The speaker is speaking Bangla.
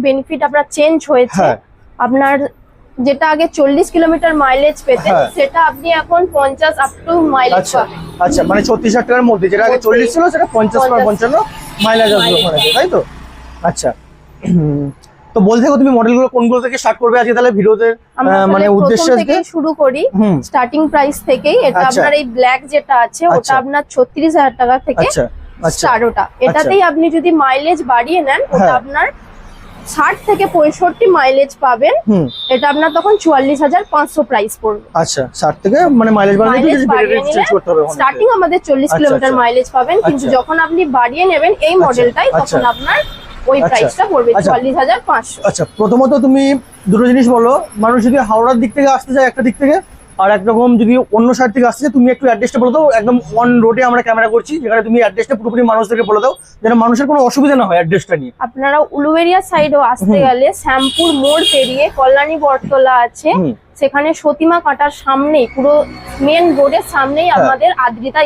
বেনিফিট আপনার চেঞ্জ হয়েছে। আপনার যেটা আগে 40 কিলোমিটার মাইলেজ পেতেন সেটা আপনি এখন 50 আপ টু মাইলেজ পাবেন। আচ্ছা মানে 36,000 টাকার মধ্যে, যেটা আগে 40 ছিল সেটা 50 বা 55 মাইলেজ আসবে ওখানে, তাই তো? আচ্ছা তো বলতে থাকো তুমি মডেলগুলো কোনগুলো থেকে স্টার্ট করবে আজকে তাহলে ভিডিওতে, মানে উদ্দেশ্য থেকে শুরু করি স্টার্টিং প্রাইস থেকেই। এটা আপনার এই ব্ল্যাক যেটা আছে ওটা আপনার 36,000 টাকা থেকে স্টার্ট। ওটা এটাতেই আপনি যদি মাইলেজ বাড়িয়ে নেন ওটা আপনার 60 থেকে 65 মাইলেজ পাবেন। এটা আপনার তখন 44,500 প্রাইস পড়বে। আচ্ছা 60 থেকে মানে মাইলেজ বাড়িয়ে চেঞ্জ করতে হবে। স্টার্টিং আমাদের 40 কিলোমিটার মাইলেজ পাবেন, কিন্তু যখন আপনি বাড়িয়ে নেবেন এই মডেলটাই তখন আপনার ওই প্রাইসটা পড়বে 44,500। আচ্ছা প্রথমত তুমি দুটো জিনিস বলো, মানুষ যদি হাওড়ার দিক থেকে আসতে চায় একটা দিক থেকে, আর একরকম যদি অন্য সাইড থেকে আসতে চায়, তুমি একটু অ্যাড্রেসটা বলে দাও। একদম অন রোডে আমরা ক্যামেরা করছি, যেখানে তুমি অ্যাড্রেসটা পুরোপুরি মানুষদেরকে বলে দাও যেন মানুষের কোনো অসুবিধা না হয় অ্যাড্রেসটা নিয়ে। আপনারা উলুবেড়িয়া সাইডও আসতে গেলে শ্যামপুর মোড় পেরিয়ে কল্যাণী বটতলা আছে, সেখানে সতীমা কাঁটার সামনেই পুরো মেন রোডের সামনেই আমাদের আদ্রিতা